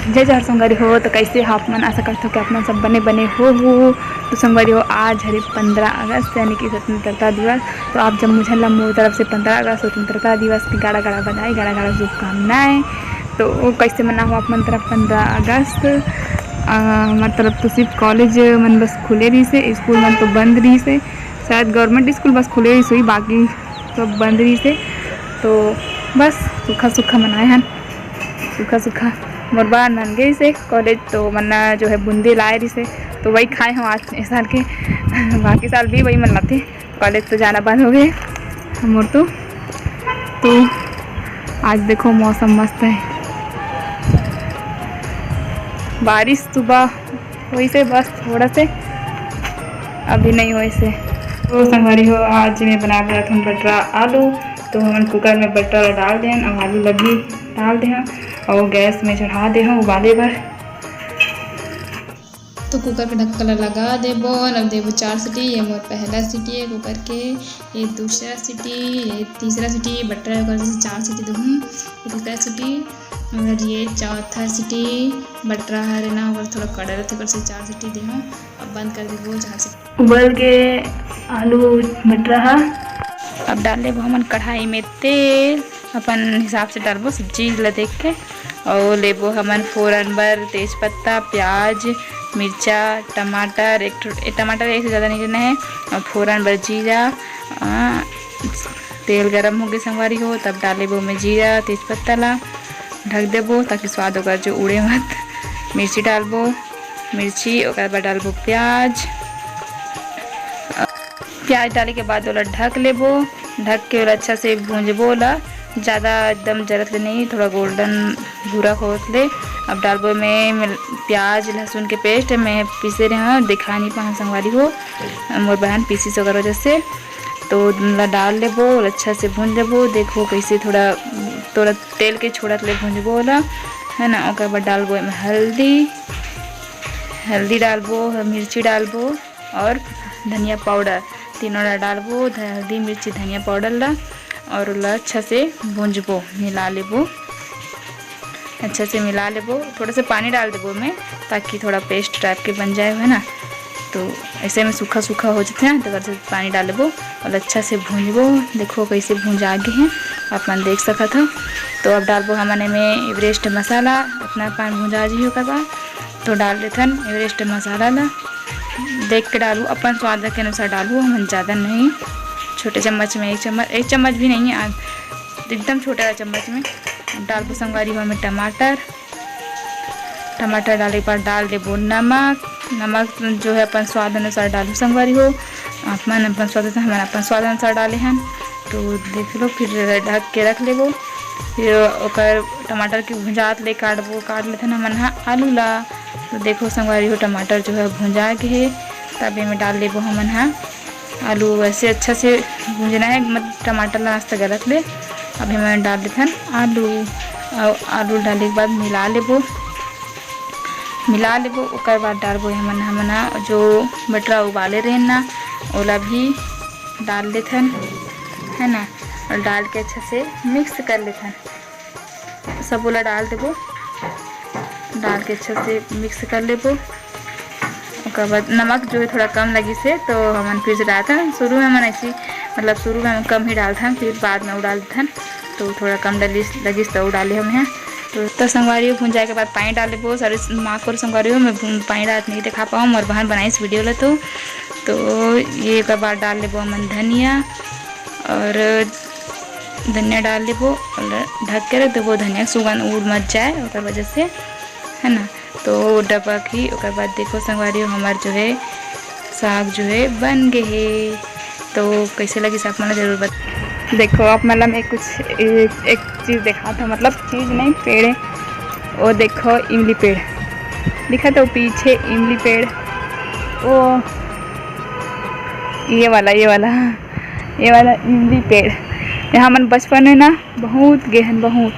जय जहर संगवारी हो। तो कैसे आप मन आशा करते हो कि अपना सब बने बने हो। तो संगवारी हो, आज है 15 अगस्त यानी कि स्वतंत्रता दिवस। तो आप जब मुझे मोर तरफ से 15 अगस्त स्वतंत्रता दिवस की गाड़ा गाड़ा बधाई, गाड़ा गाड़ा शुभकामनाएँ। तो कैसे मना हो आप मन तरफ 15 अगस्त? हमारे तरफ तो सिर्फ कॉलेज मन बस खुले रही से, स्कूल मन तो बंद रही से। शायद गवर्नमेंट स्कूल बस खुले रही से, बाकी सब बंद रही से। तो बस सूखा सूखा मनाए हैं, सूखा सूखा। मोर बार मन गई से कॉलेज, तो मन्ना जो है बूंदे लाए रही से, तो वही खाए हम आज इस साल के। बाकी साल भी वही मन थे, कॉलेज तो जाना बंद हो गए मोर तो आज देखो मौसम मस्त है। बारिश सुबह हुई से, बस थोड़ा से, अभी नहीं हुई से। तो संगवारी हो, आज मैं बना रहा था बटरा आलू। तो हम कुकर में बटरा डाल दें और आलू लगी डाल दें और गैस में चढ़ा दे उबाले भर। तो कुकर के ढक्कन लगा देबो। अब देबो 4 सीटी। ये मोर पहला सीटी है कुकर के, ये दूसरा सीटी, ये तीसरा सीटी। बटरा कर 4 सीटी दूँ, ये तीसरा सीटी और ये चौथा सीटी। बटरा हरे ना और थोड़ा कड़ा रहते कर से 4 सीटी दे। अब बंद कर देबो 4 सीटी। उबल के आलू बटरा अब डाल देबो हमन कढ़ाई में तेल, अपन हिसाब से डालबो सब्जी ला देख के। और लेबो हमन फोरन बर तेजपत्ता, प्याज, मिर्चा, टमाटर। टमाटर एक से ज़्यादा नहीं लेना है। और फोरन बर जीरा। तेल गरम हो गए संगवारी हो, तब डालेबो में जीरा तेजपत्ता ला ढक देबो ताकि स्वाद होकर जो उड़े मत। मिर्ची डालबो, मिर्ची और बाद डालबो प्याज। प्याज डाले के बाद ओला ढक लेबो, ढक के ओला अच्छा से भूंजबो ला, ज़्यादा एकदम जरत ले नहीं, थोड़ा गोल्डन भूरा होत ले। अब डालबो में प्याज लहसुन के पेस्ट मैं पीसे रहे हैं, दिखा नहीं पाए संगवारी हो, मोर बहन पीसी सो वजह से। तो डाल लेबो, अच्छा से भूंज लेबो। देखो कैसे थोड़ा थोड़ा तेल के छोड़त ले भूंजबो ला, है ना। और बाद डालबो में हल्दी डालबो, मिर्ची डालबो और धनिया पाउडर, तीनों डालबो। हल्दी मिर्ची धनिया पाउडर ला और ला अच्छा से भूंजबो, मिला लेबो, अच्छा से मिला लेबो। थोड़ा सा पानी डाल देबो में ताकि थोड़ा पेस्ट टाइप के बन जाए, है ना। तो ऐसे में सूखा सूखा हो जाते हैं, तो अगर से पानी डाल लेबो और अच्छा से भूंजबो। देखो कैसे भूंज आगे हैं, आप मन देख सका था। तो अब डालबो हमने में एवरेस्ट मसाला, अपना पानी भूंजा जी होकर बाद तो डाल देथन एवरेस्ट मसाला ला देख के डालू, अपन स्वाद के अनुसार डालू, हम ज़्यादा नहीं। छोटे चम्मच में एक चम्मच भी नहीं है, एकदम छोटा चम्मच में डालबो संगवारी हो। में टमाटर डाले के बाद डाल देबो नमक जो है अपन स्वाद अनुसार डालू संगवारी हो। अपन अपन स्वाद हमारे अपन स्वाद अनुसार डाले हैं, तो देख लो। फिर ढक के रख लेबो। फिर ओकर टमाटर के भुंजात ले काट लेते हैं हमन आलू ला। तो देखो संगवारी हो, टमाटर जो है भुंजा के है, तब में डाल लेबो हमन आलू। वैसे अच्छा से भूंजना है, मत टमाटर ला नाश्ता गलत ले। अभी मैं डाल देते हैं आलू, और आलू डालने के बाद मिला लेबो। ओकर बाद डालबो हमन जो बटरा उबाले रहे ना, ओला भी डाल देते हैं, है ना। और डाल के अच्छा से मिक्स कर लेते हैं, सब ओला डाल देबो, डाल के अच्छा से मिक्स कर लेबो। उसके बाद नमक जो है थोड़ा कम लगी से, तो हमन फिर से डालते हैं। शुरू में हम ऐसी मतलब शुरू में हम कम ही डालते हैं, फिर बाद में वो डालते हैं, तो थोड़ा कम लगी तो वो डाले हम यहाँ। तो संगवारी भूंजाए के बाद पानी डाल देबो। सारे माँ को संगवारी हो, मैं पानी डाल नहीं दिखा पाऊँ, और बहन बनाई इस वीडियो ला। तो ये के बाद डाल लेबो हमन धनिया, और धनिया डाल लेबो और ढक के रख देबो। धनिया सुगंध उड़ मच जाए और वजह से, है ना। तो डबक ही और बाद देखो संगवारी हमार जो है साग जो है बन गए है। तो कैसे लगी साग मला जरूर बता। देखो आप मतलब मैं कुछ एक चीज़ देखा था, मतलब चीज़ नहीं, पेड़ है। और देखो इमली पेड़ दिखा, तो पीछे इमली पेड़, वो ये वाला इमली पेड़। यहाँ मन बचपन में ना बहुत गहन, बहुत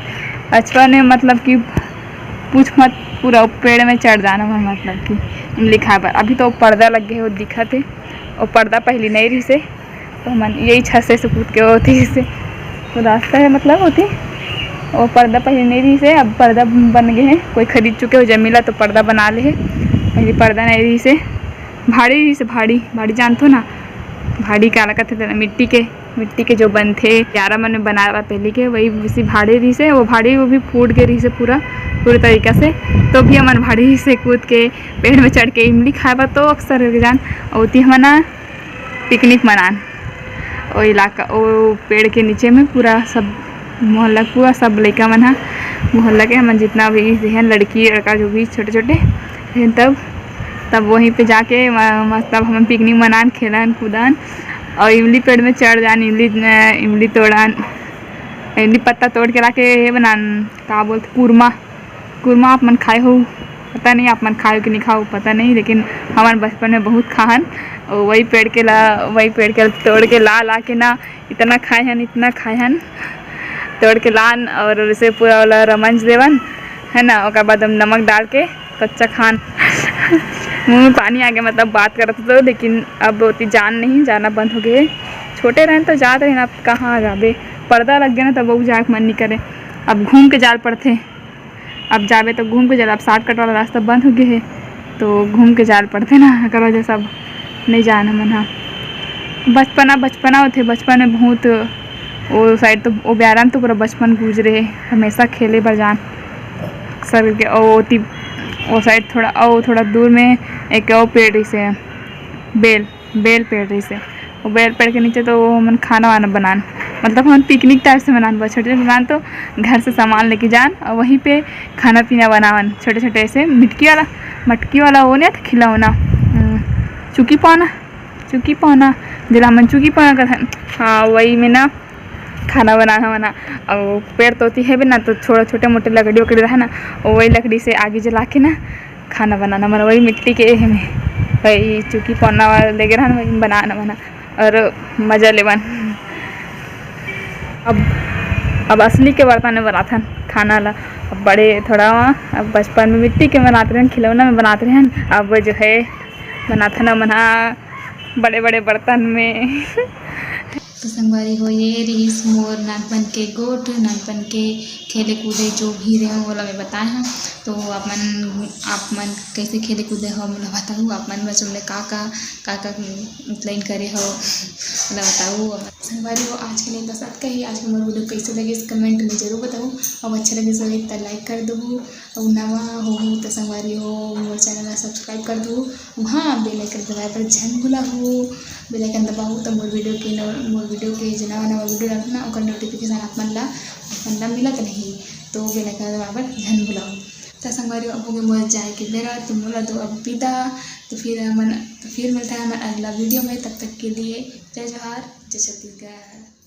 बचपन में मतलब कि पूछ मत, पूरा पेड़ में चढ़ जाना है, मतलब कि इमली खा पर। अभी तो पर्दा लग गए, वो दिखा थे, और पर्दा पहली नहीं रही से, तो मन यही छत से कूद के होती से तो रास्ता है, मतलब होती वो पर्दा पहले नहीं रही से, अब पर्दा बन गए हैं, कोई खरीद चुके हो जमीला तो पर्दा बना ले है। पहले पर्दा नहीं रही से, भाड़ी रही से, भाड़ी जानते हो ना, भाड़ी क्या लगत थे मिट्टी के जो बन थे 11 मन में बना रहा पहले के, वही उसी भाड़ी रही से, वो भाड़ी वो भी फूट गई रही से पूरे तरीक़ा से। तो भी हमन भाड़ी से कूद के पेड़ में चढ़ के इमली खाए तो अक्सर जान होती हमना पिकनिक मनान। वो इलाका वो पेड़ के नीचे में पूरा सब मोहल्ला पूरा सब लड़का मन हा, मोहल्ला के हमन जितना भी हैं लड़की लड़का जो भी छोटे छोटे हैं, तब वहीं पे जाके मस्त तब हम पिकनिक मनान, खेलन कूदन और इमली पेड़ में चढ़ जान, इमली तोड़न, इमली पत्ता तोड़ के लाके बनान, का बोलते कुरमा आप मन खाए हो, पता नहीं आप मन खाए कि नहीं खाओ पता नहीं, लेकिन हमारे बचपन में बहुत खाहन। और वही पेड़ के तोड़ के ला के ना इतना खाए हन तोड़ के लान, और उसे पूरा वाला रमंज देवन है ना, और बाद हम नमक डाल के कच्चा खान मुँह में पानी आ गया, मतलब बात करते तो, लेकिन अब होती जाना बंद हो गए। छोटे रहें तो जाते रहे, अब कहाँ जाबे, पर्दा लग गया ना तब वो जाके मन नहीं करे, अब घूम के जाल पड़ते, अब जाबे तो घूम के जाल, अब शॉर्टकट वाला रास्ता बंद हो गया है तो घूम के जाल पड़ते ना, अगर वजह सब नहीं जाना मन। हाँ बचपना होते, बचपन में बहुत वो साइड तो वो ब्यारन तो पूरा बचपन गुजरे, हमेशा खेले बर जान सर के। और वो साइड थोड़ा दूर में एक और पेड़ रही से, बेल पेड़ रही से, वो बेल पेड़ के नीचे तो हम खाना वाना बनान, मतलब हम पिकनिक टाइप से बनान, बहुत छोटे बनान, तो घर से सामान लेके जान और वहीं पे खाना पीना बनावन, छोटे ऐसे मटकी वाला वो नहीं था खिलौना, चुकी पौना जिला मन चुकी पौना कर, हाँ वही में ना खाना बनाना और पेड़ तो होती है भी ना, तो थोड़ा छोटे मोटे लकड़ी वकड़ी रहे ना, और वही लकड़ी से आगे जला के ना खाना बनाना, मतलब वही मिट्टी के में वही चुकी पौना लेके रहना, वही बनाना और मज़ा लेवन। अब असली के बर्तन में बनाते हैं खाना ला, अब बड़े थोड़ा अब बचपन में मिट्टी के बनाते हैं, खिलौना में बनाते हैं, अब जो है बनाते ना मना बड़े बर्तन में। तो संगवारी हो ये रहीस मोर नानपन के गोठ, नानपन के खेले कूदे जो भी रहे हो वाला मैं बताए हैं। तो आप मन कैसे खेले कूदे हो मोला बताऊँ, आप मन बच्चों में का लाइन करे हो मोला बताऊँ। संगवारी हो आज के लिए बस अतका ही, आज का मोर वीडियो कैसे लगे इस कमेंट में जरूर बताऊँ, और अच्छा लगे तो लाइक कर दो, और नवा हो तो संगवारी हो मोर चैनल ला सब्सक्राइब कर दो, हाँ बेल आइकन दबाए पर झन भूला हो, बेल आइकन दबाओ तो मोर वीडियो के जो नवा वीडियो डालना ओकर नोटिफिकेशन आप मन ला मिलत नहीं, तो बेल आइकन दबाए पर झन भूलाओ। तो संगवारी अब हो गए मोर जाए के बेरा, तो मोला दो अब विदा, तो फिर मिलता है हमारे अगला वीडियो में, तब तक के लिए जय जोहार, जय छत्तीसगढ़।